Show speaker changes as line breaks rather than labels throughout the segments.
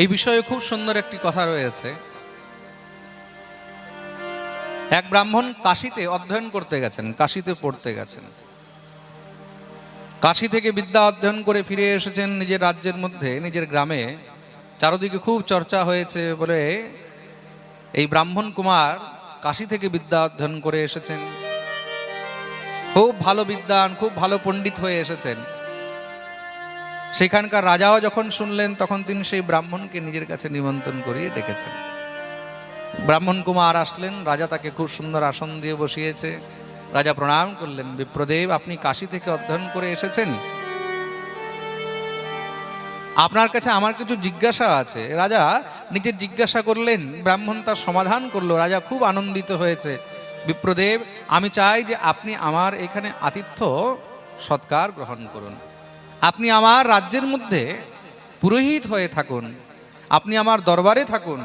এই বিষয়ে খুব সুন্দর একটি কথা রয়েছে। এক ব্রাহ্মণ কাশীতে অধ্যয়ন করতে গেছেন, কাশীতে পড়তে গেছেন। কাশী থেকে বিদ্যা অধ্যয়ন করে ফিরে এসেছেন নিজের রাজ্যের মধ্যে, নিজের গ্রামে। চারদিকে খুব চর্চা হয়েছে বলে এই ব্রাহ্মণ কুমার কাশী থেকে বিদ্যা অধ্যয়ন করে এসেছেন, খুব ভালো বিদ্বান, খুব ভালো পণ্ডিত হয়ে এসেছেন। সেখানকার রাজাও যখন শুনলেন তখন তিনি সেই ব্রাহ্মণকে নিজের কাছে নিমন্ত্রণ করিয়ে ডেকেছেন। ব্রাহ্মণ কুমার আসলেন, রাজা তাকে খুব সুন্দর আসন দিয়ে বসিয়েছে। রাজা প্রণাম করলেন, বিপ্রদেব আপনি কাশী থেকে অধ্যয়ন করে এসেছেন, আপনার কাছে আমার কিছু জিজ্ঞাসা আছে। রাজা নিজের জিজ্ঞাসা করলেন, ব্রাহ্মণ তার সমাধান করলো। রাজা খুব আনন্দিত হয়েছে। বিপ্রদেব আমি চাই যে আপনি আমার এখানে আতিথ্য সৎকার গ্রহণ করুন, আপনি আমার রাজ্যের মধ্যে পুরোহিত হয়ে থাকুন, আপনি আমার দরবারে থাকুন,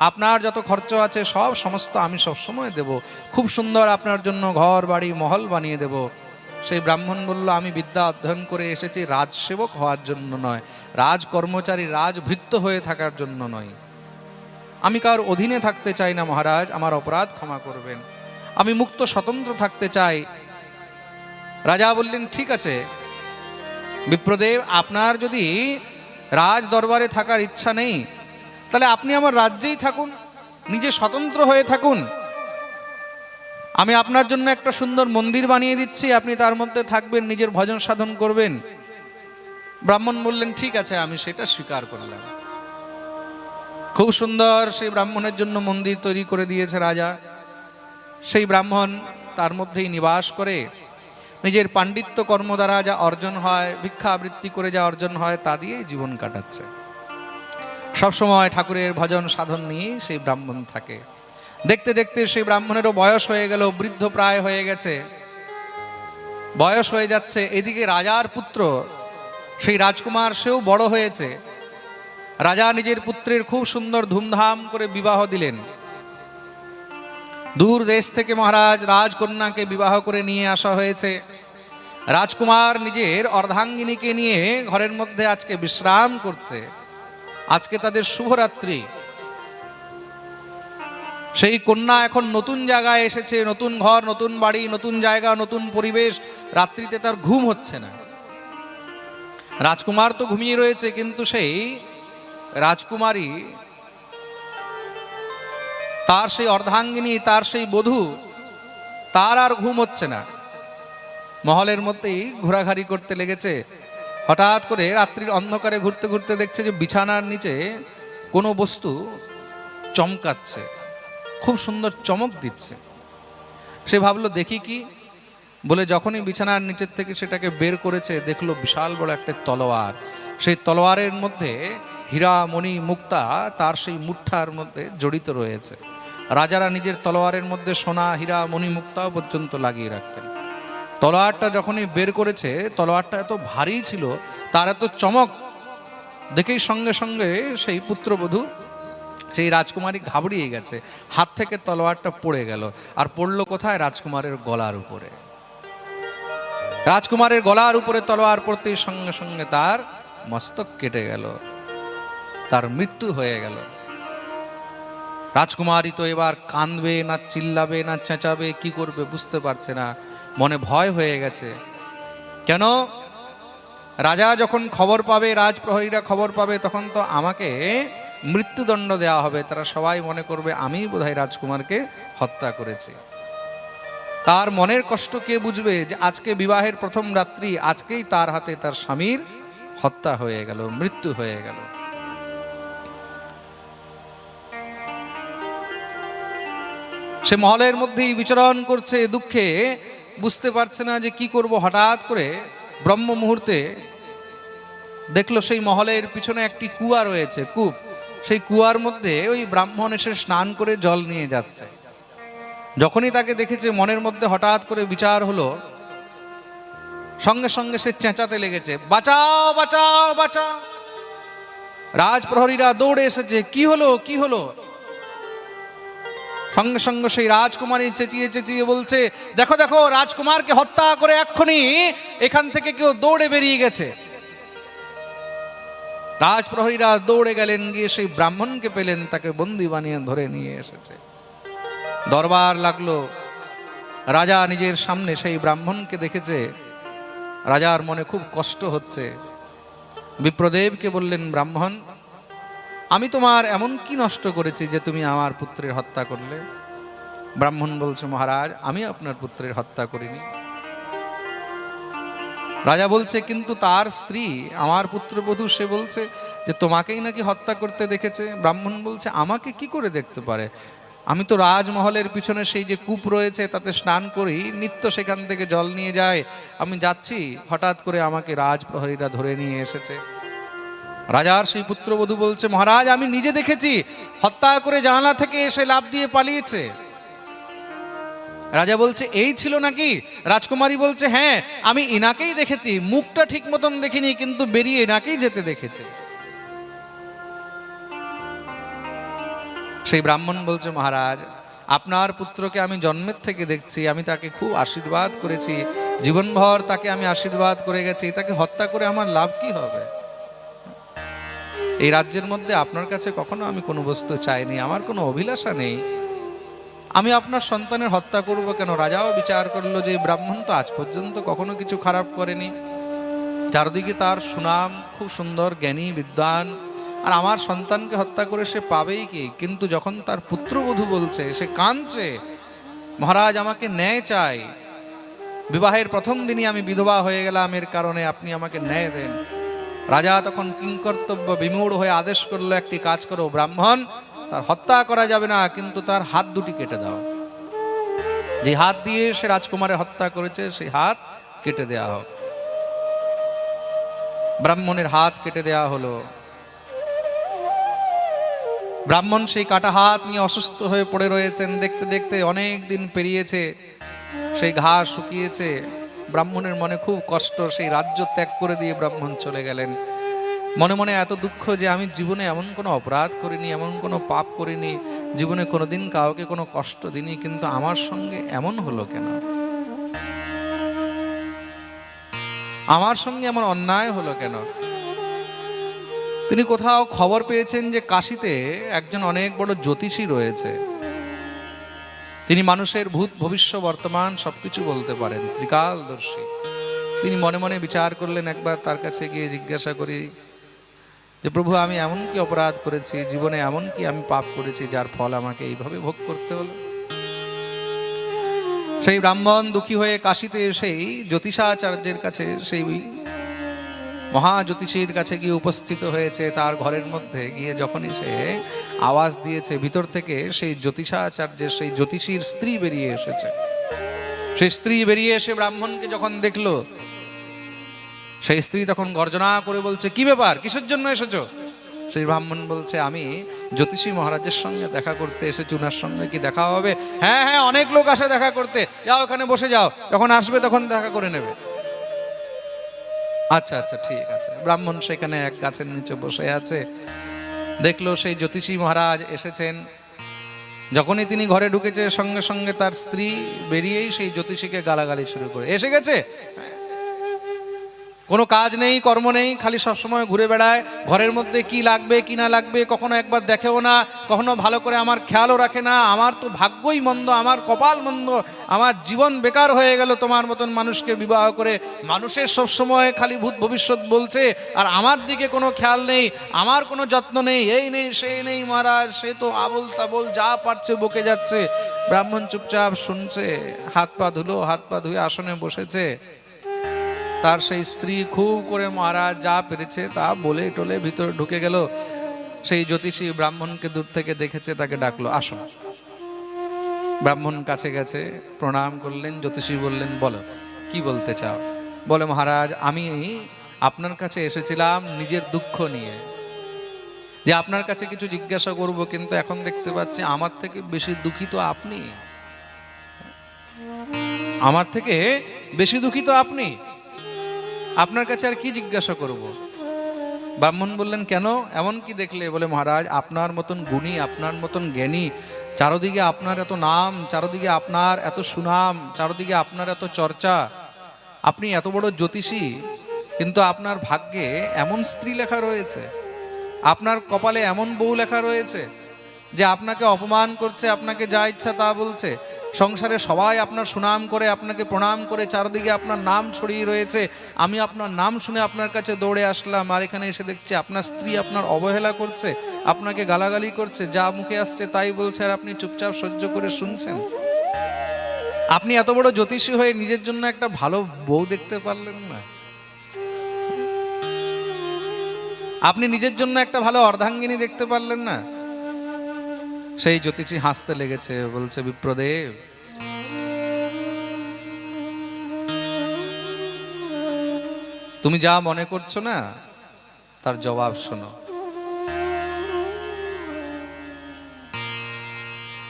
আপনার যত খরচ আছে সব সমস্ত আমি সবসময় দেব, খুব সুন্দর আপনার জন্য ঘর বাড়ি মহল বানিয়ে দেব। সেই ব্রাহ্মণ বলল, আমি বিদ্যা অধ্যয়ন করে এসেছি রাজসেবক হওয়ার জন্য নয়, রাজ কর্মচারী রাজভৃত্য হয়ে থাকার জন্য নয়, আমি কার অধীনে থাকতে চাই না মহারাজ, আমার অপরাধ ক্ষমা করবেন, আমি মুক্ত স্বতন্ত্র থাকতে চাই। রাজা বললেন, ঠিক আছে বিপ্রদেব, আপনার যদি রাজ দরবারে থাকার ইচ্ছা নেই তাহলে আপনি আমার রাজ্যেই থাকুন, নিজে স্বতন্ত্র হয়ে থাকুন, আমি আপনার জন্য একটা সুন্দর মন্দির বানিয়ে দিচ্ছি, আপনি তার মধ্যে থাকবেন, নিজের ভজন সাধন করবেন। ব্রাহ্মণ বললেন, ঠিক আছে আমি সেটা স্বীকার করলাম। খুব সুন্দর সেই ব্রাহ্মণের জন্য মন্দির তৈরি করে দিয়েছে রাজা। সেই ব্রাহ্মণ তার মধ্যেই নিবাস করে নিজের পাণ্ডিত্য কর্ম দ্বারা যা অর্জন হয়, ভিক্ষাবৃত্তি করে যা অর্জন হয় তা দিয়েই জীবন কাটাচ্ছে। সবসময় ঠাকুরের ভজন সাধন নিয়ে সেই ব্রাহ্মণ থাকে। দেখতে দেখতে সেই ব্রাহ্মণেরও বয়স হয়ে গেল, বৃদ্ধ প্রায় হয়ে গেছে, বয়স হয়ে যাচ্ছে। এদিকে রাজার পুত্র সেই রাজকুমার, সেও বড় হয়েছে। রাজা নিজের পুত্রের খুব সুন্দর ধুমধাম করে বিবাহ দিলেন। দূর দেশ থেকে মহারাজ রাজকন্যাকে বিবাহ করে নিয়ে আসা হয়েছে। রাজকুমার নিজের অর্ধাঙ্গিনীকে নিয়ে ঘরের মধ্যে আজকে বিশ্রাম করছে। আজকে তাদের শুভরাত্রি। সেই কন্যা এখন নতুন জায়গায় এসেছে, নতুন ঘর, নতুন বাড়ি, নতুন জায়গা, নতুন পরিবেশ। রাত্রিতে তার ঘুম হচ্ছে না। রাজকুমার তো ঘুমিয়ে রয়েছে, কিন্তু সেই রাজকুমারী, তার সেই অর্ধাঙ্গিনী, তার সেই বধূ, তার আর ঘুম হচ্ছে না। মহলের মধ্যেই ঘোরাঘুরি করতে লেগেছে। হঠাৎ করে রাত্রির অন্ধকারে ঘুরতে ঘুরতে দেখছে যে বিছানার নিচে কোনো বস্তু চমকাচ্ছে, খুব সুন্দর চমক দিচ্ছে। সে ভাবলো দেখি কি, বলে যখনই বিছানার নিচের থেকে সেটাকে বের করেছে, দেখলো বিশাল বড় একটা তলোয়ার। সেই তলোয়ারের মধ্যে হীরা মণি মুক্তা তার সেই মুঠার মধ্যে জড়িত রয়েছে। রাজারা নিজের তলোয়ারের মধ্যে সোনা হীরা মণি মুক্তাও পর্যন্ত লাগিয়ে রাখতেন। তলোয়ারটা যখনই বের করেছে, তলোয়ারটা এত ভারী ছিল, তার এত চমক দেখেই সঙ্গে সঙ্গে সেই পুত্রবধূ, সেই রাজকুমারী ঘাবড়িয়ে গেছে। হাত থেকে তলোয়ারটা পড়ে গেল। আর পড়লো কোথায়? রাজকুমারের গলার উপরে। রাজকুমারের গলার উপরে তলোয়ার পড়তেই সঙ্গে সঙ্গে তার মস্তক কেটে গেল, তার মৃত্যু হয়ে গেল। রাজকুমারী তো এবার কাঁদবে না চিল্লাবে না চেঁচাবে, কি করবে বুঝতে পারছে না, মনে ভয় হয়ে গেছে। কেন? রাজা যখন খবর পাবে, রাজপ্রহরীরা খবর পাবে, তখন তো আমাকে মৃত্যুদণ্ড দেওয়া হবে। তারা সবাই মনে করবে আমি বোধহয় রাজকুমারকে হত্যা করেছি। তার মনের কষ্ট কে বুঝবে যে আজকে বিবাহের প্রথম রাত্রি, আজকেই তার হাতে তার স্বামীর হত্যা হয়ে গেল, মৃত্যু হয়ে গেল। সে মহলের মধ্যেই বিচরণ করছে দুঃখে, বুঝতে পারছে না যে কি করব। হঠাৎ করে ব্রহ্ম মুহূর্তে দেখলো সেই মহলের পিছনে একটি কুয়া রয়েছে, কূপ। সেই কুয়ার মধ্যে ওই ব্রাহ্মণ এসে স্নান করে জল নিয়ে যাচ্ছে। যখনই তাকে দেখেছে, মনের মধ্যে হঠাৎ করে বিচার হলো, সঙ্গে সঙ্গে সে চেঁচাতে লেগেছে, বাঁচাও বাঁচাও বাঁচাও। রাজপ্রহরীরা দৌড়ে এসেছে, কি হলো কি হলো? সঙ্গে সঙ্গে সেই রাজকুমারী চেঁচিয়ে চেঁচিয়ে বলছে, দেখো দেখো, রাজকুমারকে হত্যা করে এক্ষুনি এখান থেকে কেউ দৌড়ে বেরিয়ে গেছে। রাজপ্রহরীরা দৌড়ে গেলেন, গিয়ে সেই ব্রাহ্মণকে পেলেন, তাকে বন্দি বানিয়ে ধরে নিয়ে এসেছে। দরবার লাগলো, রাজা নিজের সামনে সেই ব্রাহ্মণকে দেখেছে, রাজার মনে খুব কষ্ট হচ্ছে। বিপ্রদেবকে বললেন, ব্রাহ্মণ, আমি তোমার এমন কি নষ্ট করেছি যে তুমি আমার পুত্রের হত্যা করলে? ব্রাহ্মণ বলছে, মহারাজ, আমি আপনার পুত্রের হত্যা করিনি। রাজা বলছে, কিন্তু তার স্ত্রী, আমার পুত্রবধূ, সে বলছে যে তোমাকেই নাকি হত্যা করতে দেখেছে। ব্রাহ্মণ বলছে, আমাকে কি করে দেখতে পারে? আমি তো রাজমহলের পিছনে সেই যে কূপ রয়েছে তাতে স্নান করি, নিত্য সেখান থেকে জল নিয়ে যায়। আমি যাচ্ছি, হঠাৎ করে আমাকে রাজপ্রহরীরা ধরে নিয়ে এসেছে। রাজার সেই পুত্রবধূ বলছে, মহারাজ, আমি নিজে দেখেছি, হত্যা করে জানালা থেকে এসে লাফ দিয়ে পালিয়েছে। রাজা বলছে, এই ছিল নাকি? রাজকুমারী বলছে, হ্যাঁ, আমি ইনাকেই দেখেছি, মুখটা ঠিক মতন দেখিনি, কিন্তু বেরিয়ে ইনাকেই যেতে দেখেছে। সেই ব্রাহ্মণ বলছে, মহারাজ, আপনার পুত্রকে আমি জন্মের থেকে দেখছি, আমি তাকে খুব আশীর্বাদ করেছি, জীবনভর তাকে আমি আশীর্বাদ করে গেছি, তাকে হত্যা করে আমার লাভ কি হবে? এই রাজ্যের মধ্যে আপনার কাছে কখনো আমি কোনো বস্তু চাইনি, আমার কোনো অভিলাষা নেই, আমি আপনার সন্তানের হত্যা করব কেন? রাজাও বিচার করলো যে ব্রাহ্মণ তো আজ পর্যন্ত কখনো কিছু খারাপ করেনি, চারদিকে তার সুনাম, খুব সুন্দর, জ্ঞানী, বিদ্বান, আর আমার সন্তানকে হত্যা করে সে পাবেই কি? কিন্তু যখন তার পুত্রবধূ বলছে, সে কাঁদছে, মহারাজ, আমাকে ন্যায় চাই, বিবাহের প্রথম দিনই আমি বিধবা হয়ে গেলাম, এর কারণে আপনি আমাকে ন্যায় দেন। রাজা তখন কিংকর্তব্য বিমূঢ় হয়ে আদেশ করলো, একটি কাজ করো, ব্রাহ্মণ, তার হত্যা করা যাবে না, কিন্তু তার হাত দুটি কেটে দাও। যে হাত দিয়ে সে রাজকুমারের হত্যা করেছে সেই হাত কেটে দেয়া হোক। ব্রাহ্মণের হাত কেটে দেয়া হলো। ব্রাহ্মণ সেই কাটা হাত নিয়ে অসুস্থ হয়ে পড়ে রয়েছেন। দেখতে দেখতে অনেক দিন পেরিয়েছে, সেই ঘাস শুকিয়েছে। ব্রাহ্মণের মনে খুব কষ্ট, সেই রাজ্য ত্যাগ করে দিয়ে ব্রাহ্মণ চলে গেলেন। মনে মনে এত দুঃখ যে আমি জীবনে এমন কোনো অপরাধ করিনি, এমন কোনো পাপ করিনি, জীবনে কোনোদিন কাউকে কোনো কষ্ট দিইনি, কিন্তু আমার সঙ্গে এমন হলো কেন? আমার সঙ্গে এমন অন্যায় হলো কেন? তিনি কোথাও খবর পেয়েছেন যে কাশীতে একজন অনেক বড় জ্যোতিষী রয়েছে, তিনি মানুষের ভূত ভবিষ্য বর্তমান সবকিছু বলতে পারেন, ত্রিকালদর্শী। তিনি মনে মনে বিচার করলেন, একবার তার কাছে গিয়ে জিজ্ঞাসা করি যে প্রভু, আমি এমন কি অপরাধ করেছি, জীবনে এমন কি আমি পাপ করেছি যার ফল আমাকে এইভাবে ভোগ করতে হলো? সেই ব্রাহ্মণ দুঃখী হয়ে কাশীতে সেই জ্যোতিষাচার্যের কাছে, সেই মহাজ্যোতিষীর কাছে গিয়ে উপস্থিত হয়েছে। তার ঘরের মধ্যে গিয়ে যখনই সে আওয়াজ দিয়েছে, ভিতর থেকে সেই জ্যোতিষাচার্যের, সেই জ্যোতিষীর স্ত্রী বেরিয়ে এসেছে। সেই স্ত্রী বেরিয়ে এসে ব্রাহ্মণকে যখন দেখলো, সেই স্ত্রী তখন গর্জনা করে বলছে, কি ব্যাপার, কিসের জন্য এসেছো? সেই ব্রাহ্মণ বলছে, আমি জ্যোতিষী মহারাজের সঙ্গে দেখা করতে এসেছি, উনার সঙ্গে কি দেখা হবে? হ্যাঁ হ্যাঁ, অনেক লোক আসে দেখা করতে, যাও ওখানে বসে যাও, যখন আসবে তখন দেখা করে নেবে। আচ্ছা আচ্ছা, ঠিক আছে। ব্রাহ্মণ সেখানে এক গাছের নিচে বসে আছে, দেখলো সেই জ্যোতিষী মহারাজ এসেছেন। যখনই তিনি ঘরে ঢুকেছে, সঙ্গে সঙ্গে তার স্ত্রী বেরিয়েই সেই জ্যোতিষীকে গালাগালি শুরু করে, এসে গেছে, কোনো কাজ নেই, কর্ম নেই, খালি সবসময় ঘুরে বেড়ায়, ঘরের মধ্যে কি লাগবে কি না লাগবে কখনো একবার দেখেও না, কখনো ভালো করে আমার খেয়ালও রাখে না। আমার তো ভাগ্যই মন্দ, আমার কপাল মন্দ, আমার জীবন বেকার হয়ে গেল তোমার মতন মানুষকে বিবাহ করে। মানুষের সবসময় খালি ভূত ভবিষ্যৎ বলছে, আর আমার দিকে কোনো খেয়াল নেই, আমার কোনো যত্ন নেই, এই নেই সেই নেই। মহারাজ, সে তো আবোল তাবোল যা পারছে বকে যাচ্ছে। ব্রাহ্মণ চুপচাপ শুনছে, হাত পা ধুলো, হাত পা ধুয়ে আসনে বসেছে। তার সেই স্ত্রী খুব করে মহারাজ যা পেরেছে তা বলে টলে ভিতরে ঢুকে গেল। সেই জ্যোতিষী ব্রাহ্মণকে দূর থেকে দেখেছে, তাকে ডাকলো, আসো। ব্রাহ্মণ কাছে গেছে, প্রণাম করলেন। জ্যোতিষী বললেন, বলো, কি বলতে চাও? বলে, মহারাজ, আমি আপনার কাছে এসেছিলাম নিজের দুঃখ নিয়ে, যে আপনার কাছে কিছু জিজ্ঞাসা করব, কিন্তু এখন দেখতে পাচ্ছি আমার থেকে বেশি দুঃখিত আপনি, আমার থেকে বেশি দুঃখিত আপনি, আপনার কাছে আর কি জিজ্ঞাসা করব? ব্রাহ্মণ বললেন, কেন, এমন কি দেখলে? বলে, মহারাজ, আপনার মতন গুণী, আপনার মতন জ্ঞানী, চারদিকে আপনার এত নাম, চারদিকে আপনার এত সুনাম, চারদিকে আপনার এত চর্চা, আপনি এত বড় জ্যোতিষী, কিন্তু আপনার ভাগ্যে এমন স্ত্রী লেখা রয়েছে আপনার কপালে এমন বউ লেখা রয়েছে যে আপনাকে অপমান করছে, আপনাকে যা ইচ্ছা তা বলছে, সংসারে সবাই আপনার সুনাম করে, আপনাকে প্রণাম করে, চারদিকে আপনার নাম ছড়িয়ে রয়েছে। আমি আপনার নাম শুনে আপনার কাছে দৌড়ে আসলাম, আর এখানে এসে দেখছি আপনার স্ত্রী আপনার অবহেলা করছে, আপনাকে গালাগালি করছে, যা মুখে আসছে তাই বলছে, আর আপনি চুপচাপ সহ্য করে শুনছেন। আপনি এত বড় জ্যোতিষী হয়ে নিজের জন্য একটা ভালো বউ দেখতে পারলেন না? আপনি নিজের জন্য একটা ভালো অর্ধাঙ্গিনী দেখতে পারলেন না? সেই জ্যোতিষী হাসতে লেগেছে, বলছে বিপ্রদেব, তুমি যা মনে করছো না তার জবাব শোনো।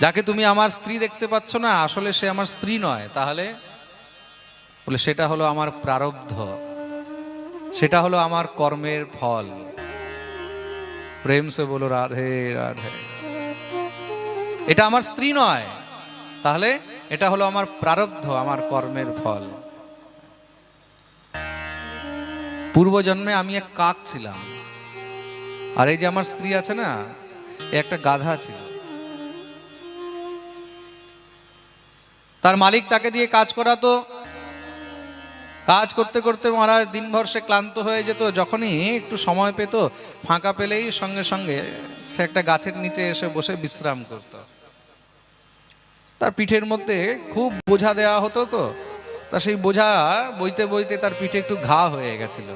যাকে তুমি আমার স্ত্রী দেখতে পাচ্ছ না, আসলে সে আমার স্ত্রী নয়। তাহলে বলে সেটা হলো আমার প্রারব্ধ, সেটা হলো আমার কর্মের ফল। প্রেম সে বলো রাধে রাধে। এটা আমার স্ত্রী নয়, তাহলে এটা হলো আমার প্রারব্ধ, আমার কর্মের ফল। পূর্বজন্মে আমি এক কাক ছিলাম, আর এই যে আমার স্ত্রী আছে না, একটা গাধা ছিল। তার মালিক তাকে দিয়ে কাজ করাতো, কাজ করতে করতে মহারাজ দিনভর সে ক্লান্ত হয়ে যেত। যখনই একটু সময় পেত, ফাঁকা পেলেই সঙ্গে সঙ্গে সে একটা গাছের নিচে এসে বসে বিশ্রাম করত। তার পিঠের মধ্যে খুব বোঝা দেওয়া হতো, তো তা সেই বোঝা বইতে বইতে তার পিঠে একটু ঘা হয়ে গেছিল।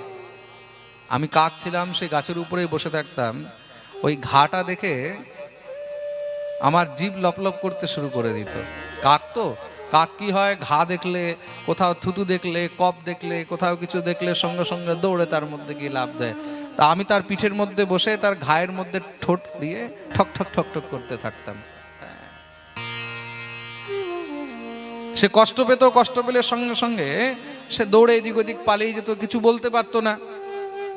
আমি কাক ছিলাম, সেই গাছের উপরেই বসে থাকতাম। ওই ঘাটা দেখে আমার জিভ লপলপ করতে শুরু করে দিত। কাক তো, কাক কি হয়, ঘা দেখলে, কোথাও থুতু দেখলে, কপ দেখলে, কোথাও কিছু দেখলে সঙ্গে সঙ্গে দৌড়ে তার মধ্যে গিয়ে লাফ দেয়। তা আমি তার পিঠের মধ্যে বসে তার ঘায়ের মধ্যে ঠোঁট দিয়ে ঠক ঠক ঠক ঠক করতে থাকতাম। সে কষ্ট পেত, কষ্ট পেলে সঙ্গে সঙ্গে সে দৌড়ে এদিক ওদিক পালিয়ে যেত, কিছু বলতে পারতো না।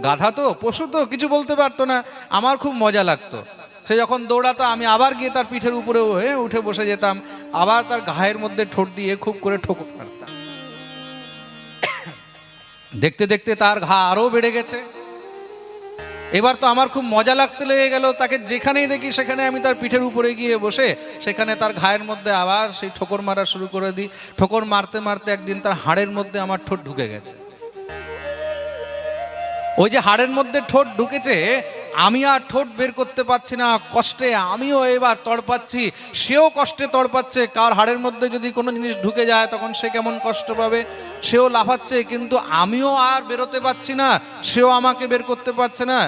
গাধা তো, পশু তো, কিছু বলতে পারতো না। আমার খুব মজা লাগতো। সে যখন দৌড়াতো, আমি আবার গিয়ে তার পিঠের উপরে উঠে বসে যেতাম, আবার তার ঘায়ের মধ্যে ঠোঁট দিয়ে খুব করে ঠোকর মারতাম। দেখতে দেখতে তার ঘা আরো বেড়ে গেছে। এবার তো আমার খুব মজা লাগতে লেগে গেল। তাকে যেখানেই দেখি সেখানে আমি তার পিঠের উপরে গিয়ে বসে সেখানে তার ঘায়ের মধ্যে আবার সেই ঠোকর মারা শুরু করে দিই। ঠোকর মারতে মারতে একদিন তার হাড়ের মধ্যে আমার ঠোঁট ঢুকে গেছে। ওই যে হাড়ের মধ্যে ঠোঁট ঢুকেছে, আমি আর ঠোঁট বের করতে পারছি না, কষ্টে আমিও এবার তড়পাচ্ছি, সেও কষ্টে তড়পাচ্ছে। কার হাড়ের মধ্যে যদি কোনো জিনিস ঢুকে যায় তখন সে কেমন কষ্ট পাবে, সেও লাফাচ্ছে, কিন্তু আমিও আর বেরোতে পারছি না, সেও আমাকে বের করতে পারছে না।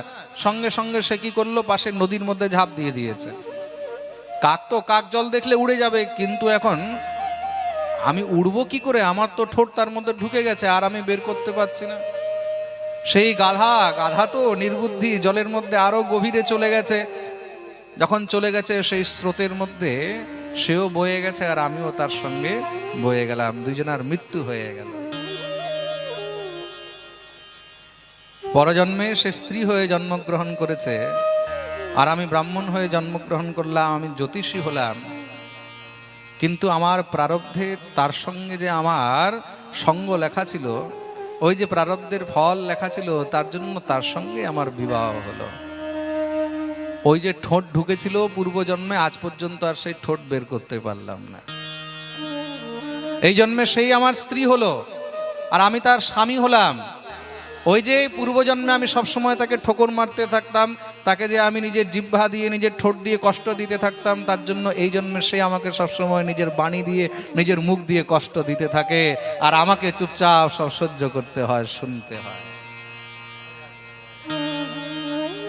সঙ্গে সঙ্গে সে কি করলো, পাশে নদীর মধ্যে ঝাঁপ দিয়ে দিয়েছে। কাক তো, কাক জল দেখলে উড়ে যাবে, কিন্তু এখন আমি উড়বো কি করে? আমার তো ঠোঁট তার মধ্যে ঢুকে গেছে, আর আমি বের করতে পারছি না। সেই গাধা তো নির্বুদ্ধি, জলের মধ্যে আরো গভীরে চলে গেছে। যখন চলে গেছে সেই স্রোতের মধ্যে সেও বয়ে গেছে, আর আমিও তার সঙ্গে বয়ে গেলাম। দুইজনের মৃত্যু হয়ে গেল। পরজন্মে সে স্ত্রী হয়ে জন্মগ্রহণ করেছে, আর আমি ব্রাহ্মণ হয়ে জন্মগ্রহণ করলাম, আমি জ্যোতিষী হলাম। কিন্তু আমার প্রারব্ধে তার সঙ্গে যে আমার সঙ্গ লেখা ছিল, ওই যে প্রারব্ধের ফল লেখা ছিল, তার জন্য তার সঙ্গে আমার বিবাহ হলো। ওই যে ঠোঁট ঢুকেছিল পূর্বজন্মে, আজ পর্যন্ত আর সেই ঠোঁট বের করতে পারলাম না। এই জন্মে সেই আমার স্ত্রী হলো, আর আমি তার স্বামী হলাম। ওই যে পূর্বজন্মে আমি সবসময় তাকে ঠোকর মারতে থাকতাম, তাকে যে আমি নিজের জিহ্বা দিয়ে, নিজের ঠোঁট দিয়ে কষ্ট দিতে থাকতাম, তার জন্য এই জন্মে সে আমাকে সবসময় নিজের বাণী দিয়ে, নিজের মুখ দিয়ে কষ্ট দিতে থাকে, আর আমাকে চুপচাপ সব সহ্য করতে হয়, শুনতে হয়।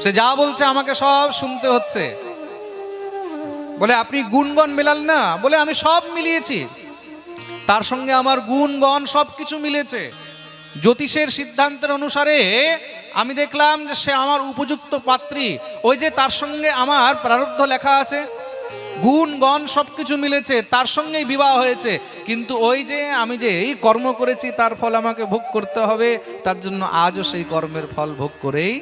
সে যা বলছে আমাকে সব শুনতে হচ্ছে। বলে আপনি গুণগণ মেলাল না? বলে আমি সব মিলিয়েছি, তার সঙ্গে আমার গুণগণ সবকিছু মিলেছে। জ্যোতিষের সিদ্ধান্তের অনুসারে আমি দেখলাম যে সে আমার উপযুক্ত পাত্রী। ওই যে তার সঙ্গে আমার প্রারব্ধ লেখা আছে, গুণগণ সবকিছু মিলেছে, তার সঙ্গেই বিবাহ হয়েছে। কিন্তু ওই যে আমি যে এই কর্ম করেছি তার ফল আমাকে ভোগ করতে হবে, তার জন্য আজও সেই কর্মের ফল ভোগ করেই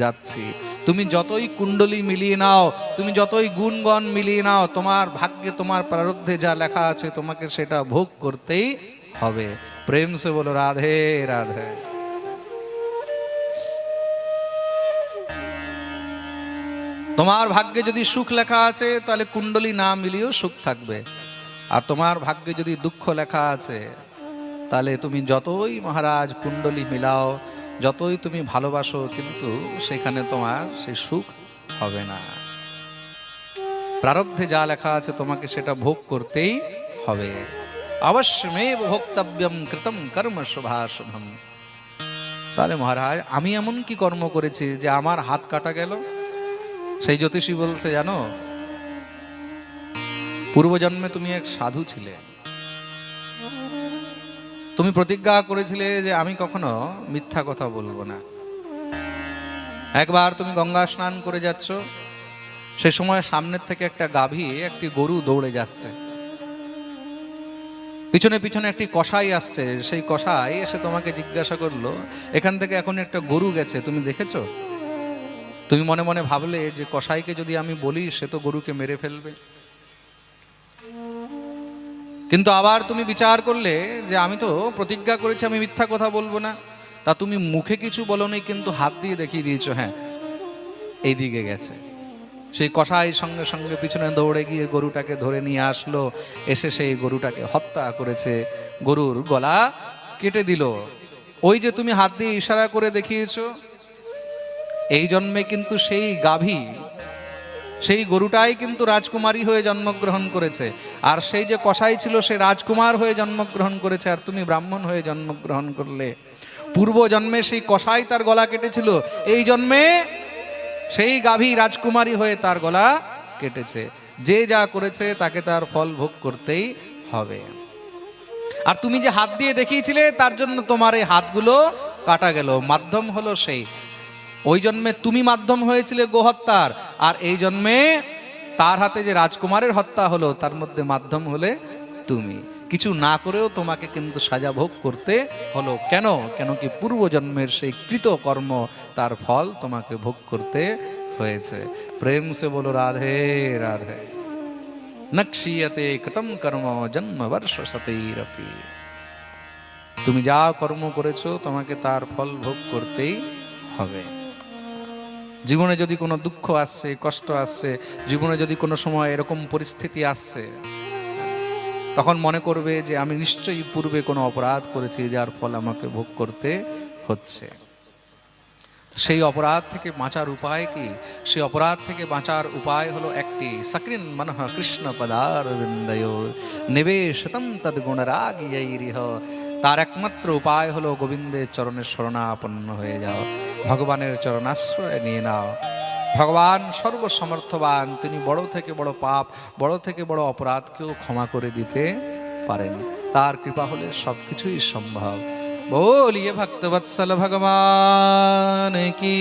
যাচ্ছি। তুমি যতই কুণ্ডলী মিলিয়ে নাও, তুমি যতই গুণগণ মিলিয়ে নাও, তোমার ভাগ্যে, তোমার প্রারব্ধে যা লেখা আছে তোমাকে সেটা ভোগ করতেই হবে। প্রেম সে বলো রাধে রাধে। তোমার ভাগ্যে যদি সুখ লেখা আছে তাহলে কুণ্ডলী না মিলিয়েও সুখ থাকবে, আর তোমার ভাগ্যে যদি দুঃখ লেখা আছে তাহলে তুমি যতই মহারাজ কুণ্ডলী মিলাও, যতই তুমি ভালোবাসো, কিন্তু সেখানে তোমার সেই সুখ হবে না। প্রারব্ধে যা লেখা আছে তোমাকে সেটা ভোগ করতেই হবে। অবশ্যমেব ভোক্তব্যম কৃতম কর্ম শুভাশুভম। তাহলে মহারাজ আমি এমন কি কর্ম করেছি যে আমার হাত কাটা গেল? সেই জ্যোতিষী বলছে, জানো, পূর্বজন্মে তুমি এক সাধু ছিলে, তুমি প্রতিজ্ঞা করেছিলে যে আমি কখনো মিথ্যা কথা বলবো না। একবার তুমি গঙ্গা স্নান করে যাচ্ছ, সেই সময় সামনের থেকে একটা গাভী একটি গরু দৌড়ে যাচ্ছে, পিছনে পিছনে একটি কসাই আসছে। সেই কসাই এসে তোমাকে জিজ্ঞাসা করলো, এখান থেকে এখন একটা গরু গেছে, তুমি দেখেছো? তুমি মনে মনে ভাবলে যে কসাইকে যদি আমি বলি সে তো গরুকে মেরে ফেলবে। কিন্তু আবার তুমি বিচার করলে যে আমি তো প্রতিজ্ঞা করেছি আমি মিথ্যা কথা বলবো না। তা তুমি মুখে কিছু বলোনি, কিন্তু হাত দিয়ে দেখিয়ে দিয়েছো, হ্যাঁ এই দিকে গেছে। সেই কসাই সঙ্গে সঙ্গে পিছনে দৌড়ে গিয়ে গরুটাকে ধরে নিয়ে আসলো, এসে সেই গরুটাকে হত্যা করেছে, গরুর গলা কেটে দিল। ওই যে তুমি হাত দিয়ে ইশারা করে দেখিয়েছো, এই জন্মে কিন্তু সেই গাভী, সেই গরুটাই কিন্তু রাজকুমারী হয়ে জন্মগ্রহণ করেছে, আর সেই যে কসাই ছিল সে রাজকুমার হয়ে জন্মগ্রহণ করেছে, আর তুমি ব্রাহ্মণ হয়ে জন্মগ্রহণ করলে। পূর্ব জন্মে সেই কসাই তার গলা কেটেছিল, এই জন্মে সেই গাভী রাজকুমারী হয়ে তার গলা কেটেছে। যে যা করেছে তাকে তার ফল ভোগ করতেই হবে। আর তুমি যে হাত দিয়ে দেখিয়েছিলে তার জন্য তোমার এই হাতগুলো কাটা গেল, মাধ্যম হলো সেই। ওই জন্মে তুমি মাধ্যম হয়েছিলে গোহত্যার, আর এই জন্মে তার হাতে যে রাজকুমারের হত্যা হলো তার মধ্যে মাধ্যম হলে তুমি। কিছু না করেও তোমাকে কিন্তু সাজা ভোগ করতে হলো। কেন? কেন কি পূর্ব জন্মের সেই কৃত কর্ম, তার ফল তোমাকে ভোগ করতে হয়েছে। প্রেম সে বলো রাধে রাধে। নক্ষীয়তে কৃতম কর্ম জন্ম বর্ষ শতৈরপি। তুমি যা কর্ম করেছো তোমাকে তার ফল ভোগ করতেই হবে। জীবনে যদি কোনো দুঃখ আসছে, কষ্ট আসছে, জীবনে যদি কোনো সময় এরকম পরিস্থিতি আসছে, তখন মনে করবে যে আমি নিশ্চয়ই পূর্বে কোনো অপরাধ করেছি যার ফল আমাকে ভোগ করতে হচ্ছে। সেই অপরাধ থেকে বাঁচার উপায় কি? সেই অপরাধ থেকে বাঁচার উপায় হলো একটি, সকৃন মনঃ কৃষ্ণ পদারবিন্দয়োর নিবেশতম তদ্গুণরাগিয়ৈরিহ। তার একমাত্র উপায় হলো গোবিন্দের চরণের শরণাপন্ন হয়ে যাও, ভগবানের চরণাশ্রয় নিয়ে নাও। ভগবান সর্বসমর্থবান, তিনি বড় থেকে বড় পাপ, বড় থেকে বড় অপরাধকেও ক্ষমা করে দিতে পারেন। তার কৃপা হলে সবকিছুই সম্ভব। बोलिए भक्तवत्सल भगवान की।